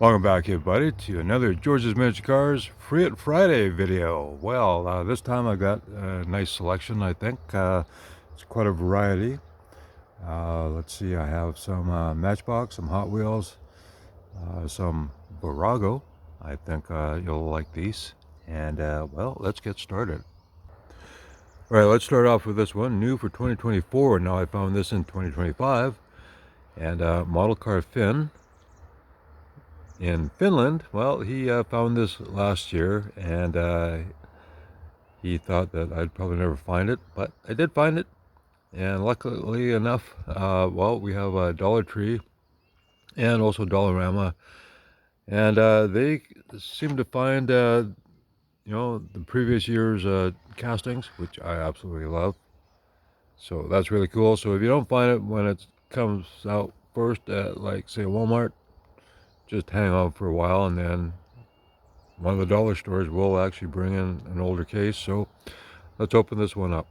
Welcome back, everybody, to another George's Miniature Cars Free It Friday video. Well, this time I got a nice selection, I think. It's quite a variety. Let's see, I have some Matchbox, some Hot Wheels, some Bburago. I think you'll like these. And, well, let's get started. All right, let's start off with this one, new for 2024. Now I found this in 2025. And model car Finn. In Finland. Well, he found this last year, and he thought that I'd probably never find it, but I did find it. And luckily enough, well, we have a Dollar Tree and also Dollarama, and they seem to find, the previous year's castings, which I absolutely love. So that's really cool. So if you don't find it when it comes out first at, like, say, Walmart, just hang on for a while, and then one of the dollar stores will actually bring in an older case. So let's open this one up.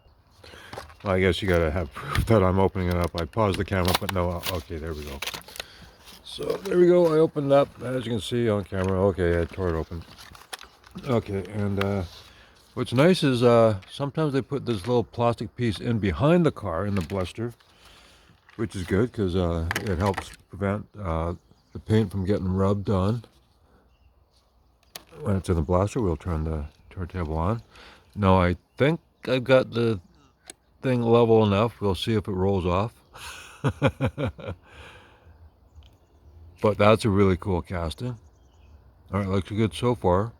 Well, I guess you gotta have proof that I'm opening it up. I paused the camera, but no, okay, there we go. So there we go, I opened it up, as you can see on camera. Okay, I tore it open. Okay, and what's nice is sometimes they put this little plastic piece in behind the car in the blister, which is good because it helps prevent the paint from getting rubbed on. When it's in the blaster, we'll turn the turntable on. Now I think I've got the thing level enough. We'll see if it rolls off. But that's a really cool casting. All right, looks good so far.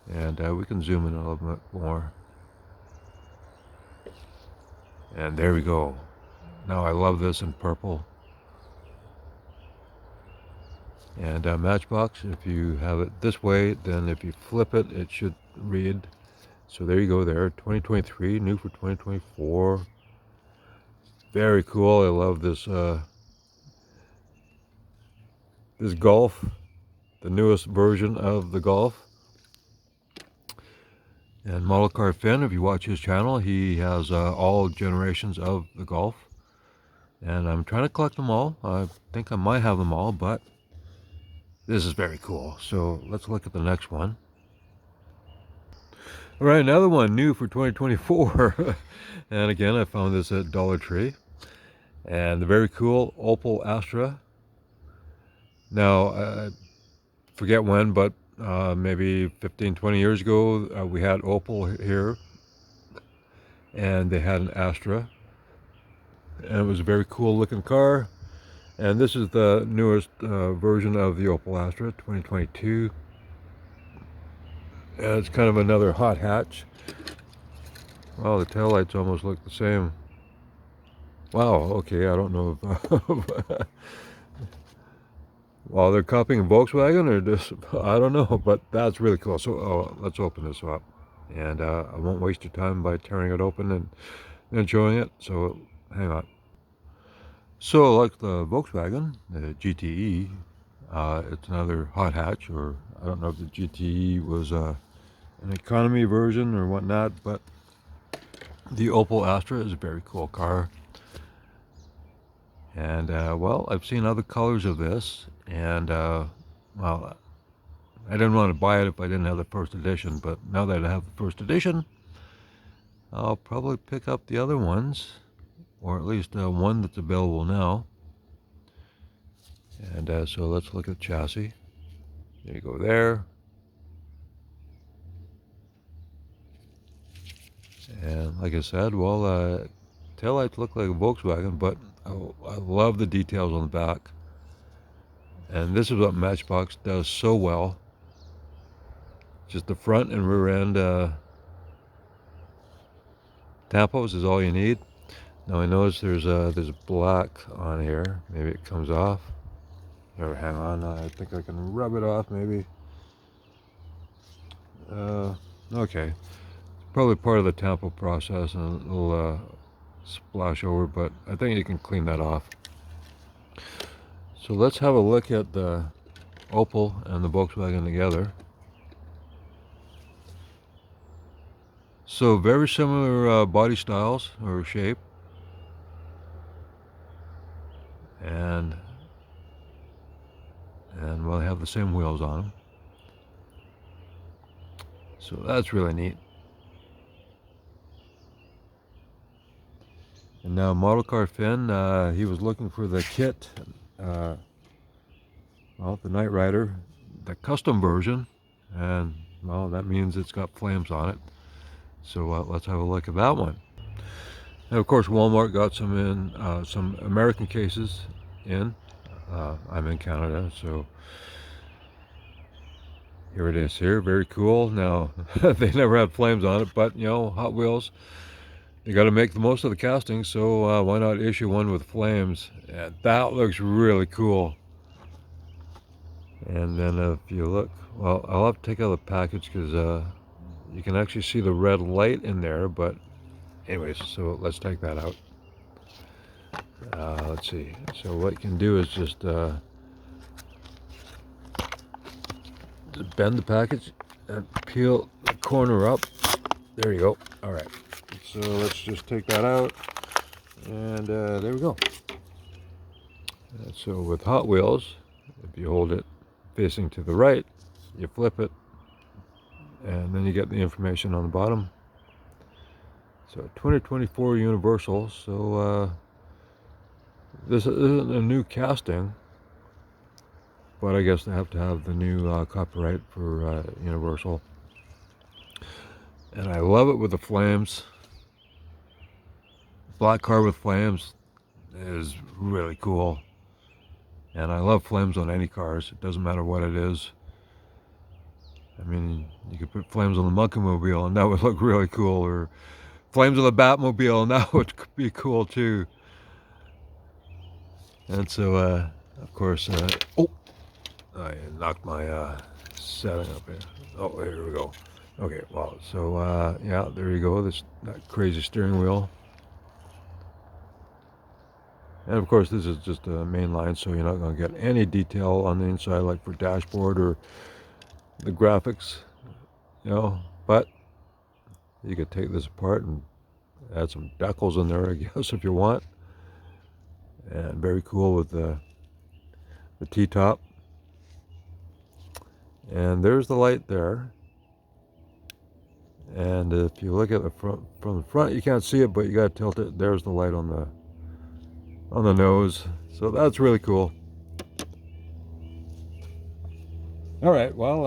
And we can zoom in a little bit more. And there we go. Now I love this in purple. And Matchbox, if you have it this way, then if you flip it, it should read. So there you go there, 2023, new for 2024. Very cool. I love this this Golf, the newest version of the Golf. And Model Car Finn, if you watch his channel, he has all generations of the Golf. And I'm trying to collect them all. I think I might have them all, but this is very cool. So let's look at the next one. All right, another one new for 2024. And again, I found this at Dollar Tree. And the very cool Opel Astra. Now, I forget when, but maybe 15, 20 years ago, we had Opel here. And they had an Astra. And it was a very cool looking car. And this is the newest version of the Opel Astra, 2022. And it's kind of another hot hatch. Wow, the taillights almost look the same. Wow, okay, I don't know if... well, they're copying Volkswagen or just... I don't know, but that's really cool. So let's open this up. And I won't waste your time by tearing it open and showing it. So hang on. So like the Volkswagen, the GTE, it's another hot hatch, or I don't know if the GTE was an economy version or whatnot, but the Opel Astra is a very cool car. And well, I've seen other colors of this, and well, I didn't want to buy it if I didn't have the first edition, but now that I have the first edition, I'll probably pick up the other ones, or at least one that's available now. And so let's look at the chassis. There you go there. And like I said, well, taillights look like a Volkswagen, but I love the details on the back. And this is what Matchbox does so well. Just the front and rear end tampos is all you need. Now I notice there's black on here. Maybe it comes off. Here, hang on. I think I can rub it off maybe. Okay. Probably part of the tampo process, and it'll splash over, but I think you can clean that off. So let's have a look at the Opel and the Volkswagen together. So very similar body styles or shape. and we'll have the same wheels on them. So that's really neat. And now Model Car Finn, he was looking for the kit, well, the Knight Rider, the custom version, and well, that means it's got flames on it. So let's have a look at that one. And of course, Walmart got some American cases in. I'm in Canada, so here it is here. Very cool. Now, they never had flames on it, but you know, Hot Wheels, you got to make the most of the casting, so why not issue one with flames? And that looks really cool. And then if you look, well, I'll have to take out the package because you can actually see the red light in there, but anyways, so let's take that out. Let's see. So what you can do is just bend the package and peel the corner up. There you go. All right. So let's just take that out, and there we go. And so with Hot Wheels, if you hold it facing to the right, you flip it, and then you get the information on the bottom. So 2024 Universal. So this isn't a new casting, but I guess they have to have the new copyright for Universal. And I love it with the flames. Black car with flames is really cool. And I love flames on any cars. It doesn't matter what it is. I mean, you could put flames on the Monkey-mobile and that would look really cool. Or flames on the Batmobile and that would be cool too. And so, of course, oh, I knocked my setting up here. Oh, here we go. Okay, well, so yeah, there you go. That crazy steering wheel. And of course, this is just a main line, so you're not going to get any detail on the inside, like for dashboard or the graphics, you know. But you could take this apart and add some decals in there, I guess, if you want. And very cool with the T-top. And there's the light there. And if you look at the front, from the front, you can't see it, but you got to tilt it. There's the light on the nose. So that's really cool. All right, well,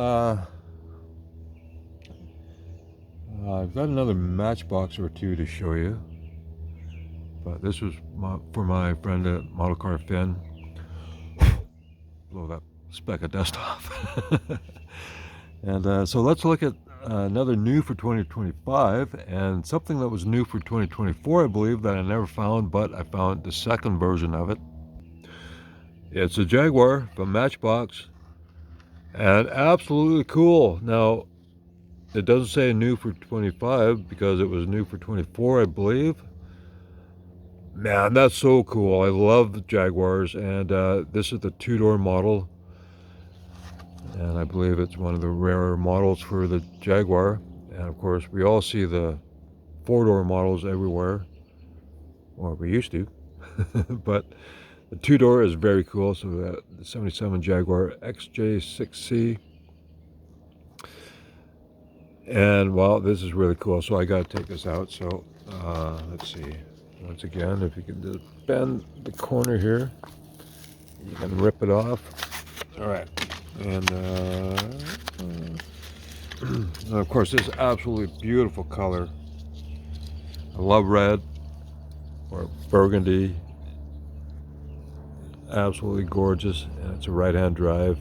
I've got another matchbox or two to show you, but this was for my friend at Model Car Finn. Blow that speck of dust off. And so let's look at another new for 2025, and something that was new for 2024, I believe, that I never found, but I found the second version of it. It's a Jaguar from Matchbox, and absolutely cool. Now, it doesn't say new for 25 because it was new for 24, I believe. Man, that's so cool. I love the Jaguars, and this is the two-door model. And I believe it's one of the rarer models for the Jaguar. And of course, we all see the four-door models everywhere, or we used to. But the two-door is very cool. So the 77 Jaguar XJ6C. And well, this is really cool. So I got to take this out. So let's see. Once again, if you can just bend the corner here, you can rip it off. All right. And of course, this absolutely beautiful color. I love red or burgundy. Absolutely gorgeous, and it's a right-hand drive.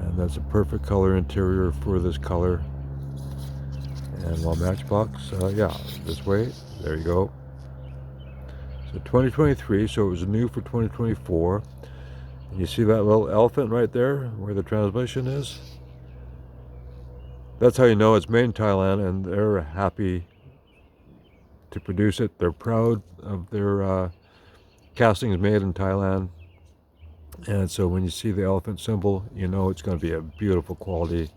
And that's a perfect color interior for this color. And while Matchbox, yeah, this way, there you go. So 2023, so it was new for 2024. You see that little elephant right there where the transmission is? That's how you know it's made in Thailand, and they're happy to produce it. They're proud of their castings made in Thailand. And so when you see the elephant symbol, you know it's going to be a beautiful quality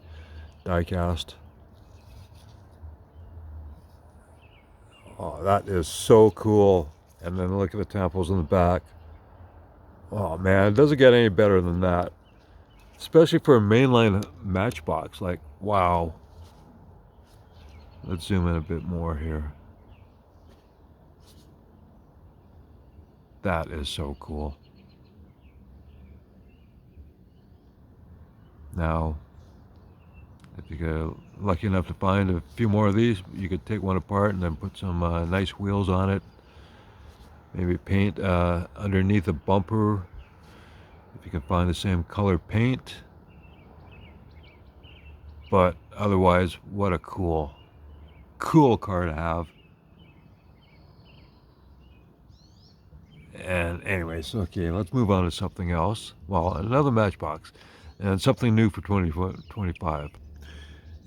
die cast. Oh, that is so cool. And then look at the tampos in the back. Oh man, it doesn't get any better than that. Especially for a mainline Matchbox. Like, wow. Let's zoom in a bit more here. That is so cool. Now, if you get lucky enough to find a few more of these, you could take one apart and then put some nice wheels on it. Maybe paint underneath the bumper, if you can find the same color paint. But otherwise, what a cool car to have. And anyways, okay, let's move on to something else. Well, another Matchbox, and something new for 2025.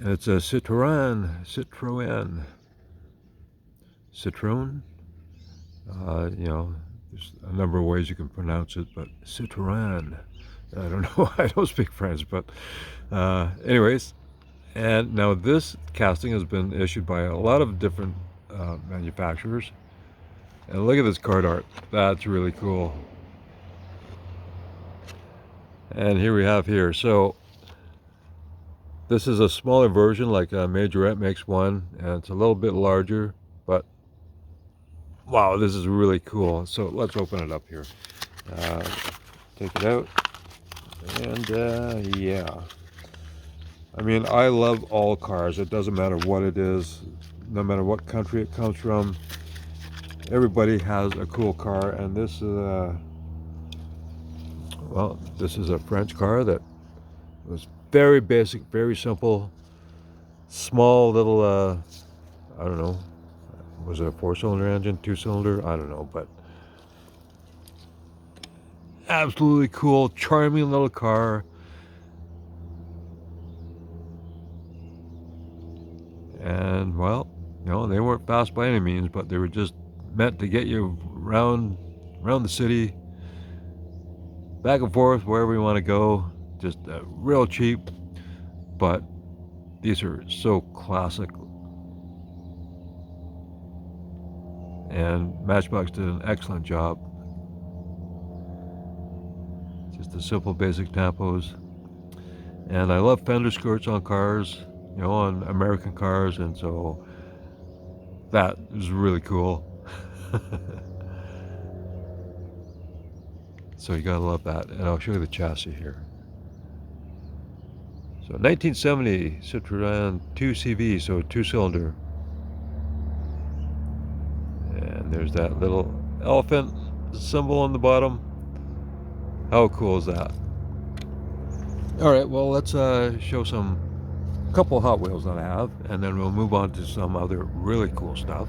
And it's a Citroen. You know, there's a number of ways you can pronounce it, but Citroen. I don't know. I don't speak French, but anyways. And now this casting has been issued by a lot of different manufacturers. And look at this card art. That's really cool. And here we have here. So this is a smaller version, like Majorette makes one, and it's a little bit larger, but wow, this is really cool. So let's open it up here. Take it out. And yeah. I mean, I love all cars. It doesn't matter what it is, no matter what country it comes from. Everybody has a cool car, and this is well, this is a French car that was very basic, very simple, small little, I don't know, was it a 4-cylinder engine, 2-cylinder? I don't know, but absolutely cool, charming little car. And well, you know, they weren't fast by any means, but they were just meant to get you around the city, back and forth, wherever you want to go. Just real cheap, but these are so classic. And Matchbox did an excellent job. Just the simple basic tampos. And I love fender skirts on cars, you know, on American cars, and so that is really cool. So you gotta love that. And I'll show you the chassis here. So 1970 Citroen 2CV, so 2-cylinder. And there's that little elephant symbol on the bottom. How cool is that? All right, well, let's show some couple Hot Wheels that I have, and then we'll move on to some other really cool stuff.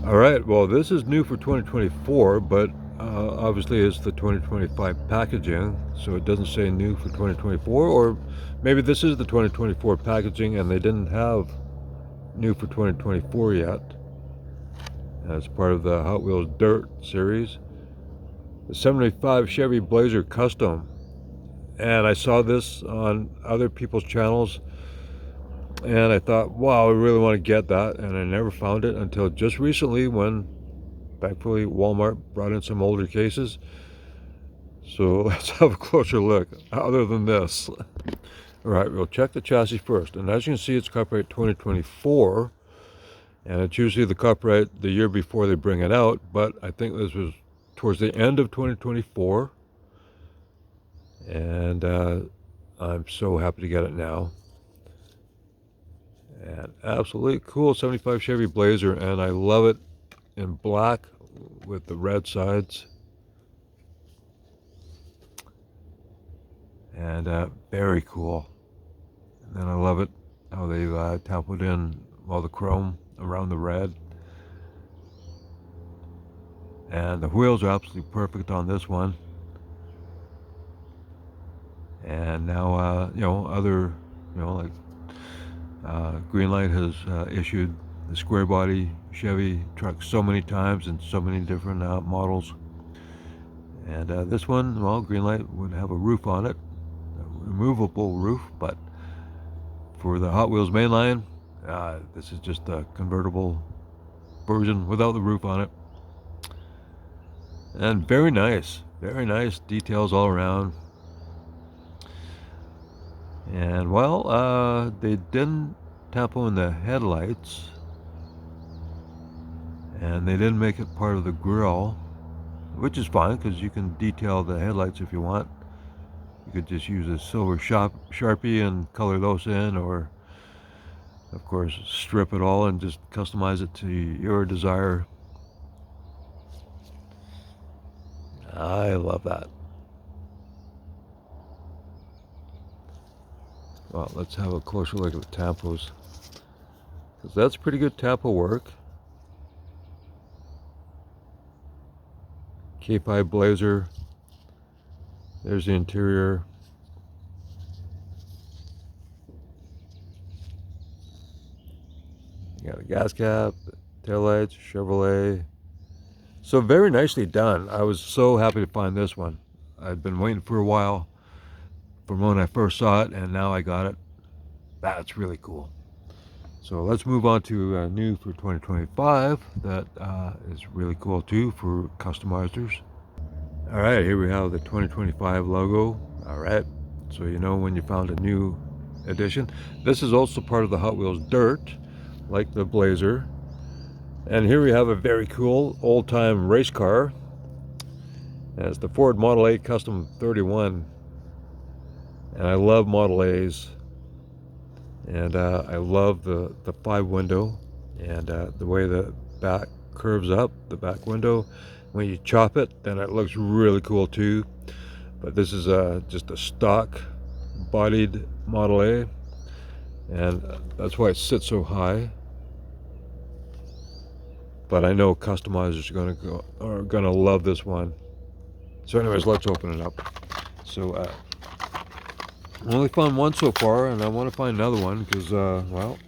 All right, well, this is new for 2024, but obviously it's the 2025 packaging, so it doesn't say new for 2024, or maybe this is the 2024 packaging and they didn't have new for 2024 yet. As part of the Hot Wheels Dirt series. The 75 Chevy Blazer Custom. And I saw this on other people's channels, and I thought, wow, I really want to get that, and I never found it until just recently when thankfully Walmart brought in some older cases. So let's have a closer look, other than this. All right, we'll check the chassis first, and as you can see, it's copyright 2024, and it's usually the copyright the year before they bring it out, but I think this was towards the end of 2024. And I'm so happy to get it now. And absolutely cool 75 Chevy Blazer, and I love it in black with the red sides. And very cool. And then I love it how they've tampered in all the chrome around the red. And the wheels are absolutely perfect on this one. And now, you know, other, you know, like Greenlight has issued the square body Chevy truck so many times in so many different models. And this one, well, Greenlight would have a roof on it, a removable roof, but for the Hot Wheels mainline, this is just a convertible version without the roof on it. And very nice details all around. And well, they didn't tampo in the headlights, and they didn't make it part of the grille, which is fine because you can detail the headlights if you want. You could just use a silver Sharpie and color those in, or of course strip it all and just customize it to your desire. I love that. Well, let's have a closer look at the tampos, because that's pretty good tampo work. K5 Blazer. There's the interior. You got a gas cap, taillights, Chevrolet. So very nicely done. I was so happy to find this one. I'd been waiting for a while from when I first saw it, and now I got it. That's really cool. So let's move on to new for 2025. That is really cool too for customizers. All right, here we have the 2025 logo. All right, so you know when you found a new edition. This is also part of the Hot Wheels Dirt, like the Blazer. And here we have a very cool old-time race car. It's the Ford Model A Custom 31. And I love Model A's. And I love the 5-window and the way the back curves up, the back window. When you chop it, then it looks really cool too. But this is just a stock bodied Model A, and that's why it sits so high. But I know customizers are gonna love this one. So anyways, let's open it up. So I only found one so far, and I want to find another one because well,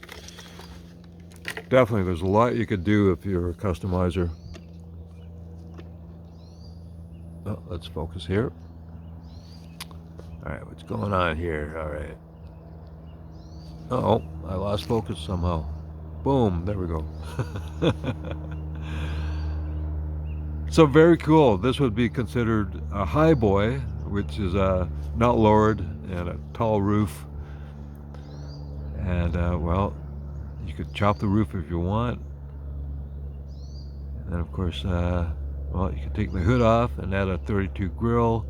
definitely there's a lot you could do if you're a customizer. Oh, let's focus here. All right, what's going on here? All right. Uh-oh, I lost focus somehow. Boom, there we go. So very cool. This would be considered a high boy, which is not lowered and a tall roof. And well, you could chop the roof if you want. And then of course, well, you can take the hood off and add a 32 grill,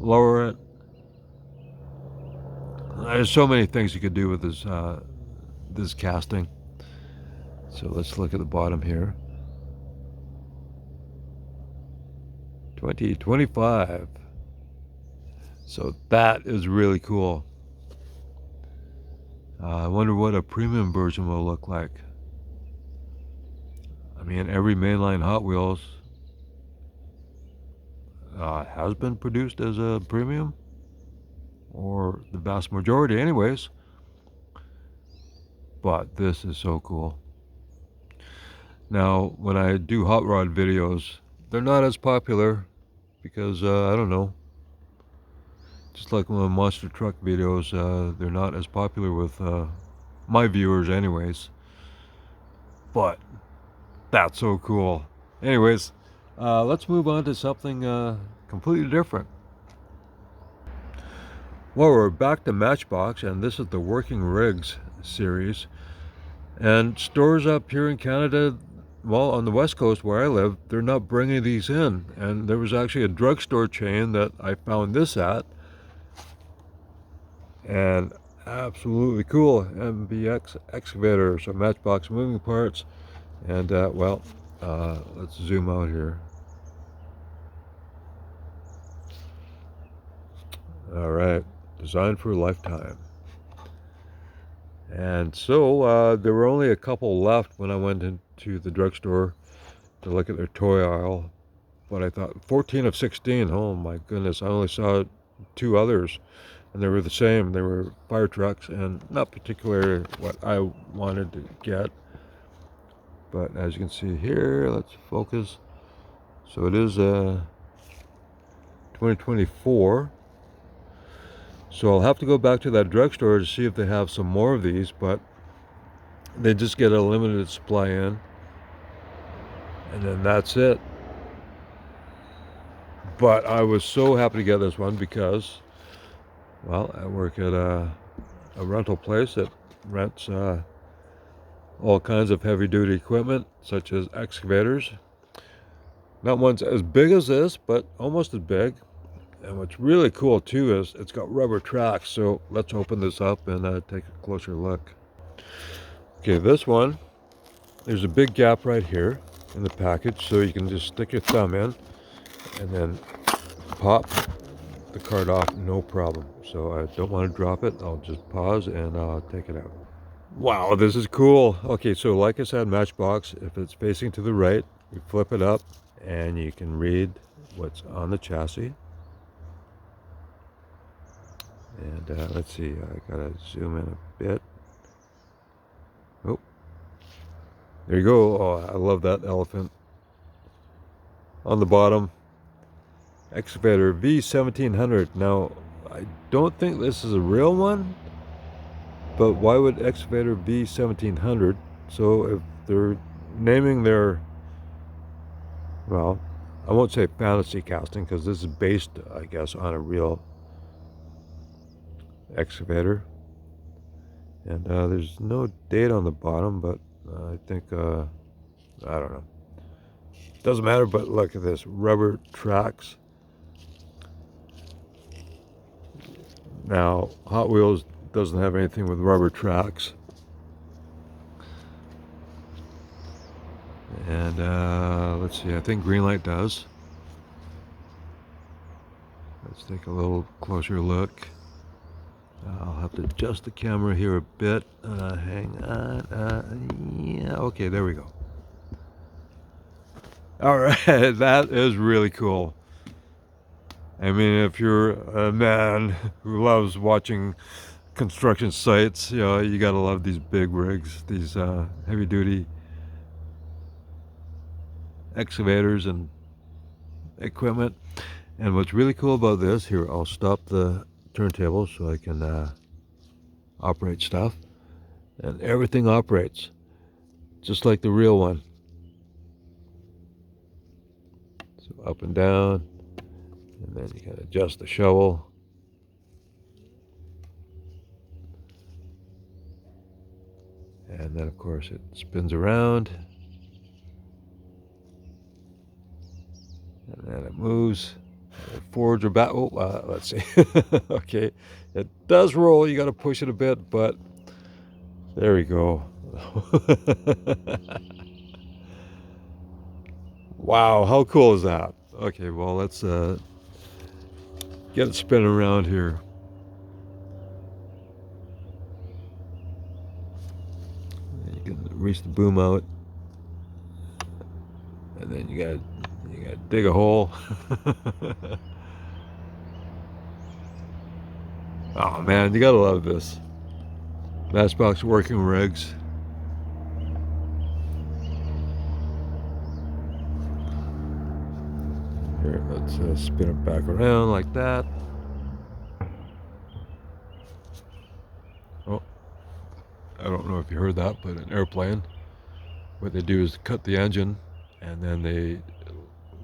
lower it. There's so many things you could do with this casting. So let's look at the bottom here. 2025. So that is really cool. I wonder what a premium version will look like. I mean, every mainline Hot Wheels has been produced as a premium, or the vast majority anyways. But this is so cool. Now, when I do hot rod videos, they're not as popular because, I don't know, just like my monster truck videos, they're not as popular with my viewers anyways. But that's so cool. Anyways, let's move on to something completely different. Well, we're back to Matchbox, and this is the Working Rigs series. And stores up here in Canada, well, on the West Coast where I live, they're not bringing these in. And there was actually a drugstore chain that I found this at. And absolutely cool. MBX excavator, so Matchbox moving parts. And well, let's zoom out here. All right, designed for a lifetime. And so there were only a couple left when I went into the drugstore to look at their toy aisle. But I thought 14 of 16, oh my goodness, I only saw 2 others. And they were the same. They were fire trucks, and not particularly what I wanted to get. But as you can see here, let's focus. So it is 2024. So I'll have to go back to that drugstore to see if they have some more of these, but they just get a limited supply in. and then that's it. But I was so happy to get this one because, well, I work at a rental place that rents all kinds of heavy-duty equipment, such as excavators. Not ones as big as this, but almost as big. And what's really cool too is it's got rubber tracks. So let's open this up and take a closer look. Okay, this one, there's a big gap right here in the package, so you can just stick your thumb in and then pop the card off, no problem. So I don't want to drop it. I'll just pause and take it out. Wow, this is cool. Okay, so like I said, Matchbox, if it's facing to the right, you flip it up and you can read what's on the chassis. And let's see, I gotta zoom in a bit. Oh, there you go. Oh, I love that elephant. On the bottom, excavator V1700. Now, I don't think this is a real one, but why would excavator V1700? So if they're naming their, well, I won't say fantasy casting because this is based, I guess, on a real excavator. And there's no date on the bottom, but I think, I don't know. Doesn't matter, but look at this, rubber tracks. Now, Hot Wheels doesn't have anything with rubber tracks. And let's see, I think Greenlight does. Let's take a little closer look. I'll have to adjust the camera here a bit. Hang on. Yeah, okay, there we go. All right, that is really cool. I mean, if you're a man who loves watching construction sites, you know, you gotta love these big rigs, these heavy-duty excavators and equipment. And what's really cool about this, here, I'll stop the turntable so I can operate stuff. And everything operates just like the real one. So up and down, and then you can adjust the shovel. And then of course it spins around. And then it moves forwards or back. Oh, let's see. Okay, it does roll. You got to push it a bit, but there we go. Wow, how cool is that? Okay, well, let's get it spinning around here. You can reach the boom out, and then you gotta dig a hole. Oh man, you gotta love this. Matchbox working rigs. Here, let's spin it back around like that. Oh, I don't know if you heard that, but an airplane, what they do is cut the engine and then they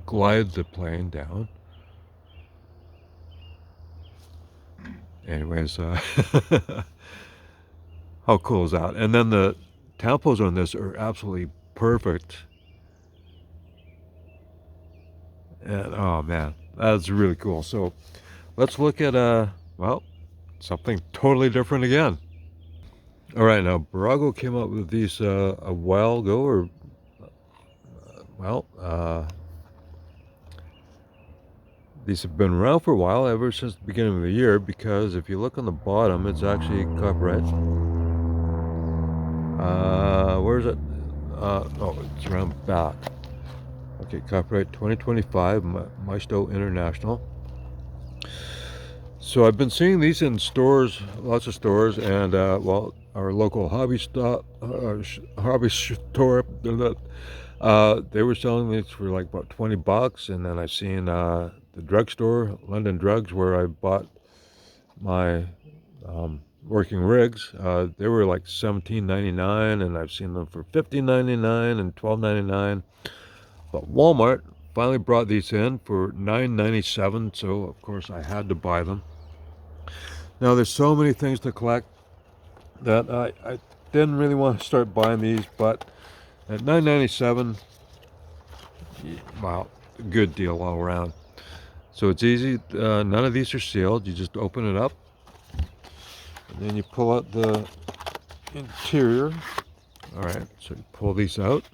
glide the plane down. Anyways, how cool is that? And then the tampos on this are absolutely perfect. And oh man, that's really cool. So let's look at well, something totally different again. All right, now Bburago came up with these a while ago, or well, these have been around for a while, ever since the beginning of the year, because if you look on the bottom, it's actually copyright. Where is it? Oh, it's around back. Okay, copyright 2025, Maisto International. So I've been seeing these in stores, lots of stores, and well, our local hobby store, they were selling these for like about 20 bucks, and then I've seen the drugstore, London Drugs, where I bought my working rigs. They were like $17.99, and I've seen them for $15.99 and $12.99. But Walmart finally brought these in for $9.97, so of course I had to buy them. Now there's so many things to collect that I didn't really want to start buying these, but at $9.97, wow, good deal all around. So it's easy. None of these are sealed. You just open it up, and then you pull out the interior. All right, so you pull these out,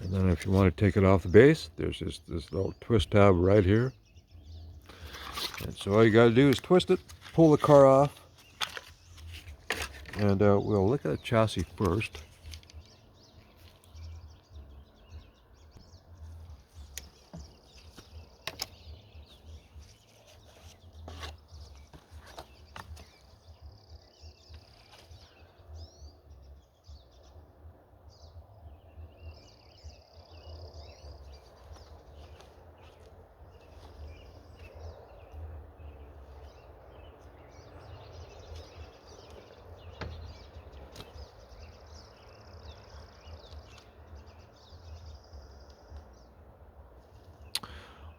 and then if you want to take it off the base, there's this little twist tab right here. And so all you got to do is twist it, pull the car off, and we'll look at the chassis first.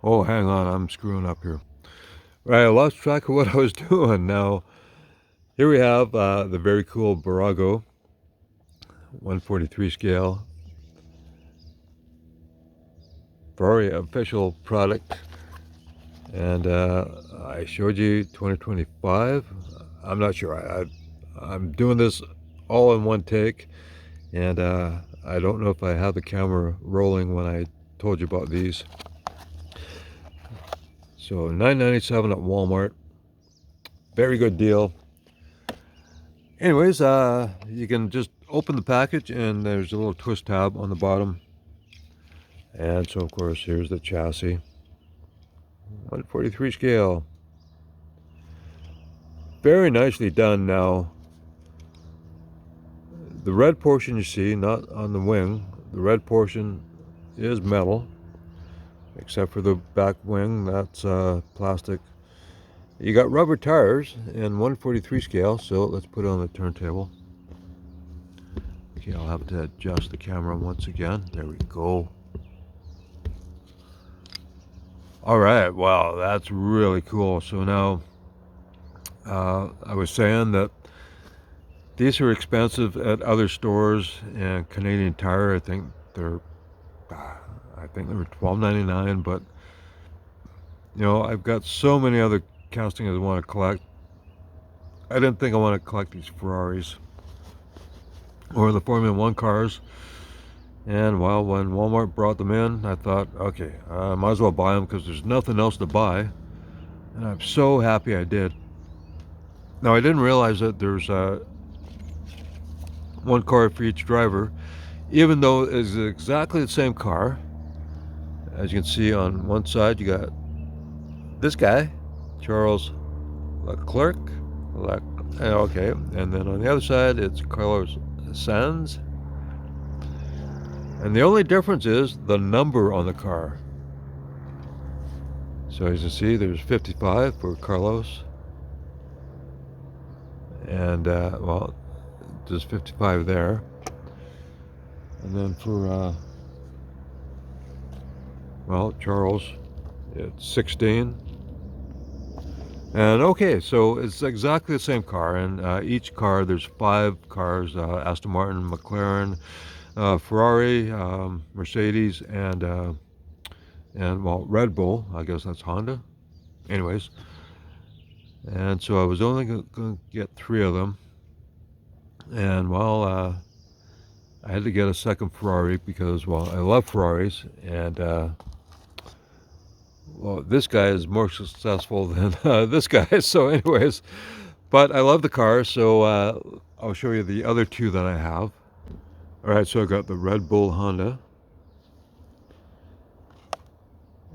Oh, hang on, I'm screwing up here. Right, I lost track of what I was doing. Now, here we have the very cool Bburago 143 scale Ferrari official product. And I showed you 2025. I'm not sure. I'm doing this all in one take. And I don't know if I have the camera rolling when I told you about these. So $9.97 at Walmart. Very good deal. Anyways, you can just open the package and there's a little twist tab on the bottom. And so of course here's the chassis. 143 scale. Very nicely done. Now, the red portion you see, not on the wing, the red portion is metal. Except for the back wing, that's plastic. You got rubber tires in 143 scale, so let's put it on the turntable. Okay, I'll have to adjust the camera once again. There we go. All right, wow, that's really cool. So now, I was saying that these are expensive at other stores, and Canadian Tire, I think they were $12.99, but you know, I've got so many other castings I want to collect. I didn't think I want to collect these Ferraris or the Formula One cars. And well, when Walmart brought them in, I thought, okay, I might as well buy them because there's nothing else to buy. And I'm so happy I did. Now, I didn't realize that there's one car for each driver, even though it's exactly the same car. As you can see, on one side you got this guy, Charles Leclerc. Okay, and then on the other side it's Carlos Sainz. And the only difference is the number on the car. So as you see, there's 55 for Carlos. And, well, there's 55 there. And then for, well, Charles, it's 16. And okay, so it's exactly the same car. And each car, there's 5 cars, Aston Martin, McLaren, Ferrari, Mercedes, and well, Red Bull. I guess that's Honda. Anyways, and so I was only going to get 3 of them. And well, I had to get a second Ferrari because, well, I love Ferraris, and well, this guy is more successful than this guy. So anyways, but I love the car, so I'll show you the other 2 that I have. All right, so I got the Red Bull Honda.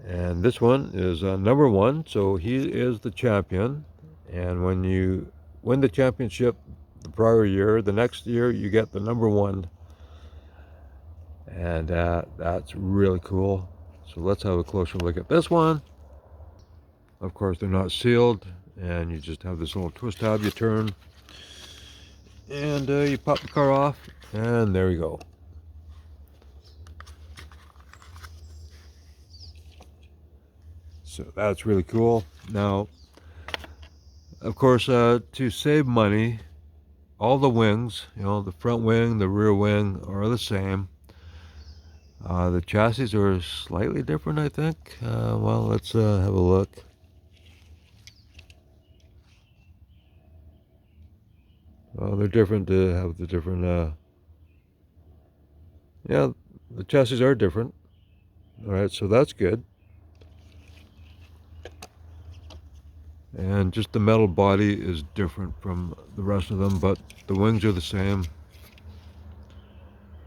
And this one is number 1, so he is the champion. And when you win the championship the prior year, the next year you get the number 1. And that's really cool. So let's have a closer look at this one. Of course, they're not sealed, and you just have this little twist tab you turn. And you pop the car off, and there you go. So that's really cool. Now, of course, to save money, all the wings, you know, the front wing, the rear wing are the same. The chassis are slightly different, I think. Well, let's have a look. Well, they're different to have the different, yeah, the chassis are different. All right, so that's good. And just the metal body is different from the rest of them, but the wings are the same.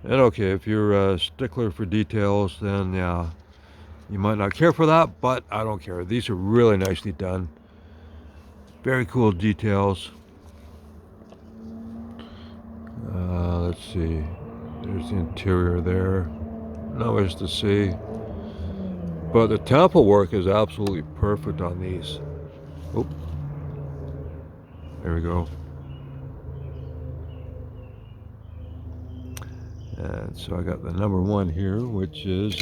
And okay, if you're a stickler for details, then yeah, you might not care for that, but I don't care. These are really nicely done. Very cool details. Let's see. There's the interior there. Not much to see. But the temple work is absolutely perfect on these. Oh, there we go. And so I got the number 1 here, which is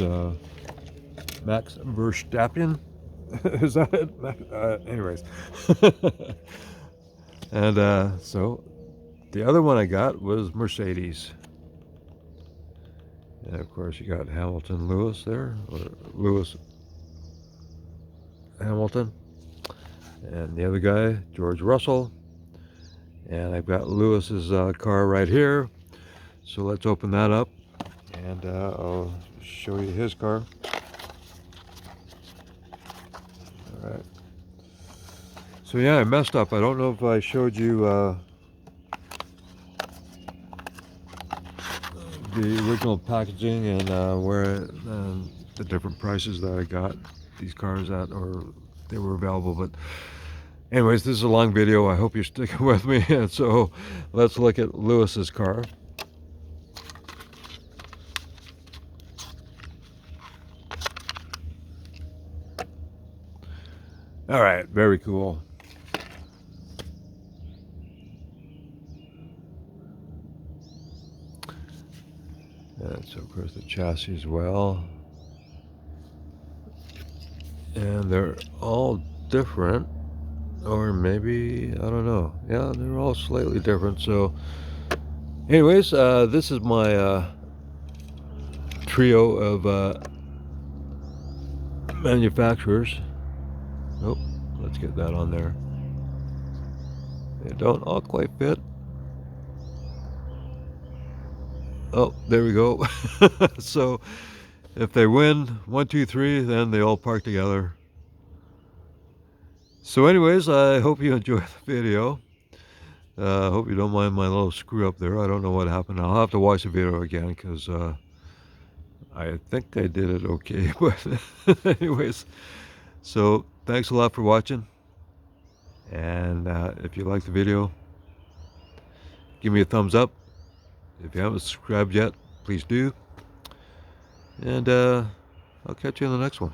Max Verstappen. Is that it? Anyways. And so the other one I got was Mercedes. And of course you got Hamilton Lewis there, or Lewis Hamilton. And the other guy, George Russell. And I've got Lewis's car right here. So let's open that up and I'll show you his car. All right. So yeah, I messed up. I don't know if I showed you the original packaging and where the different prices that I got these cars at, or they were available. But anyways, this is a long video. I hope you're sticking with me. And so let's look at Lewis's car. All right, very cool. And so of course the chassis as well. And they're all different, or maybe, I don't know. Yeah, they're all slightly different. So anyways, this is my trio of manufacturers. Oh, let's get that on there. They don't all quite fit. Oh, there we go. So if they win 1, 2, 3, then they all park together. So anyways, I hope you enjoyed the video. I hope you don't mind my little screw up there. I don't know what happened. I'll have to watch the video again because I think I did it okay. But anyways, so thanks a lot for watching. And if you like the video, give me a thumbs up. If you haven't subscribed yet, please do. And I'll catch you in the next one.